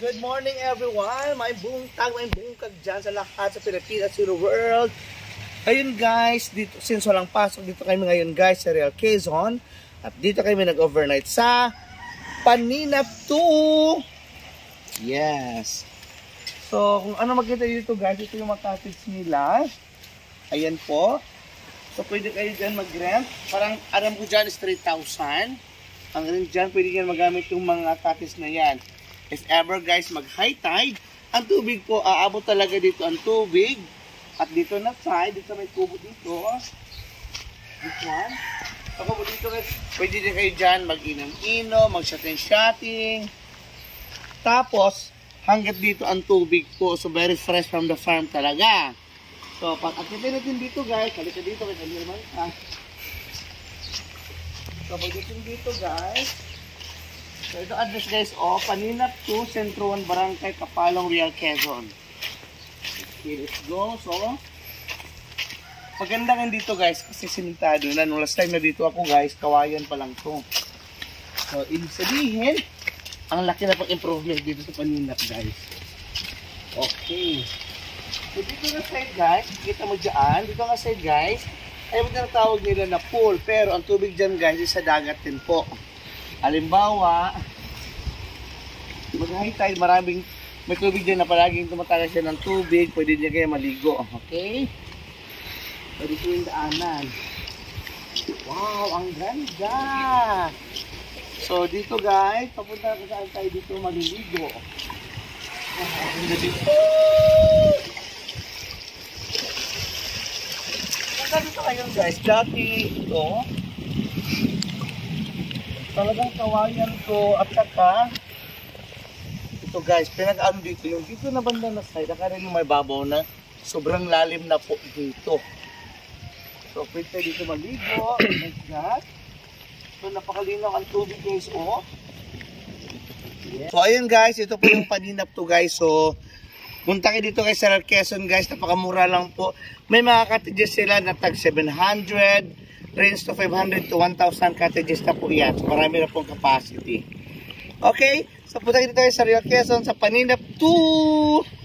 Good morning everyone! May bungkag dyan sa lahat sa Pilipinas at sa world. Ayun guys, dito, since walang pasok, dito kami ngayon guys sa Real Quezon. At dito kami nag-overnight sa Paninap 2. Yes. So, kung ano makita dito guys, ito yung mga cottage nila. Ayan po. So, pwede kayo dyan mag-rent. Parang alam ko dyan is 3,000. Ang rent dyan, pwede dyan magamit yung mga cottage na yan. If ever guys mag-high tide, ang tubig po, aabot talaga dito ang tubig. At dito na side, dito may kubo dito. This one. Ako po dito guys, pwede din kayo dyan mag-inom-inom, mag-shotting. Tapos, hanggat dito ang tubig po, so very fresh from the farm talaga. So, pag akitin natin dito guys, halika dito, may kanya naman ka. So, pagdating dito guys, so ito address guys, Paninap 2, Centro 1, Barangay Kapalong, Real Quezon. Okay, let's go. So, maganda nga dito guys, kasi simentado na. Nung last time na dito ako guys, kawayan pa lang to. So, ibig sabihin, ang laki na pang-improvement dito sa Paninap guys. Okay. So, dito nga side guys, kita mo dyan, dito nga side guys, ay tinatawag nila na pool. Pero ang tubig dyan guys, is sa dagat din po. Halimbawa, mag-high tide, may tubig dyan na palaging tumatagas siya ng tubig, pwede niya kayo maligo. Okay? So, dito yung daanan. Wow, ang ganda! So, dito guys, papunta na saan tayo dito maliligo. Ang ganda dito. Ganda dito ngayon guys, dati ito, talagang kawayan to at saka ito guys, pinag-ano dito yung dito na banda na side, akala yung may babaw na sobrang lalim na po dito. So pwede dito maligo like that. So napakalinaw ang tubig guys. Yeah. So ayun guys, ito po yung Paninap 2 guys. So punta kayo dito guys sa Real Quezon guys, napakamura lang po. May mga cottages sila na tag 700, range to 500 to 1,000 cottages na po yan. So marami na pong capacity. Okay, so punta dito tayo sa Real Quezon sa Paninap 2.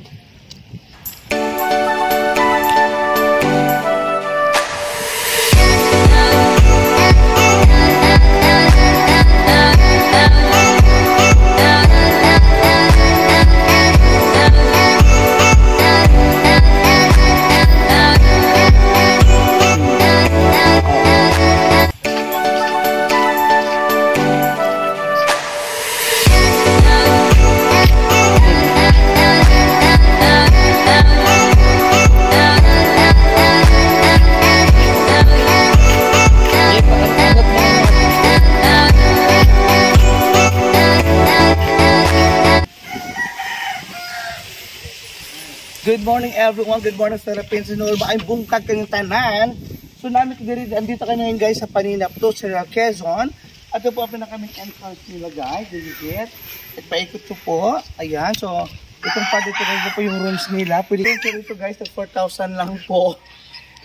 Good morning everyone, good morning Philippines. Ay bungkag kayong tanan. So namin andito kami ngayon guys sa Paninap 2 sa Real Quezon. At ito po ang pinakaming entrance nila guys. Digit. At paikot ko po. Ayan, so itong pa dito po yung rooms nila. Pwede dito guys na 4,000 lang po.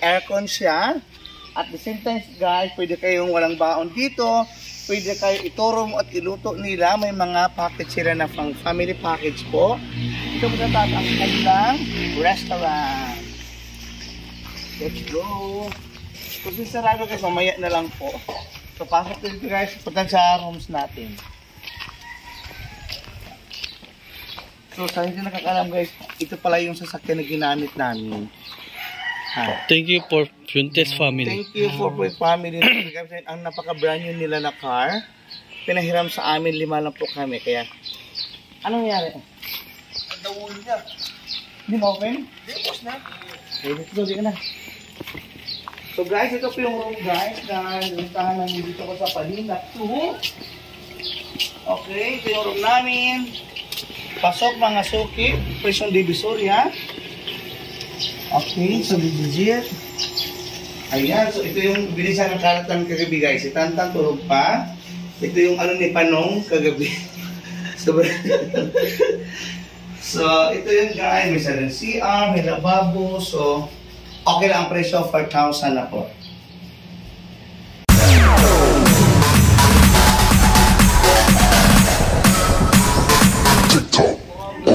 Aircon siya. At the same time guys, pwede kayong walang baon dito. Pwede kayo ituro mo at iluto nila. May mga package sila na pang family package po. Ito po ang kanilang restaurant. Let's go. Kung sarado guys, mamaya na lang po. So pasok dito guys, punta sa rooms natin. So sa hindi nakakalam guys, ito pala yung sasakyan na ginamit namin. Thank you for Fuentes family. Thank you for Fuentes family. Ang napaka-brand new nila na car. Pinahiram sa amin, 5 lang po kami. Kaya, anong nangyari? Ang dawon niya. Hindi mo open? Hindi, boss na. Okay, let's go. Di ka na. So guys, ito po yung room guys. Na nilitahan namin dito ko sa Paninap 2. Okay, ito yung room namin. Pasok mga suki. Presyon divisoria. Okay, so legit. Ayan, so ito yung bilisan ng karatan kagabi guys. Si Tantan tulog pa. Ito yung ano ni Panong kagabi. So ito yung guys. May sa CR, may lababo. So okay lang ang presyo, 4,000 na po.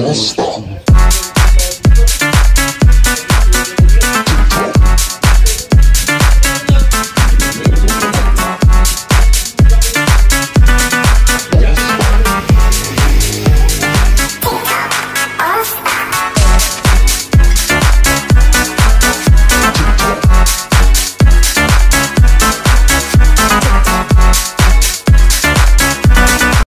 guys.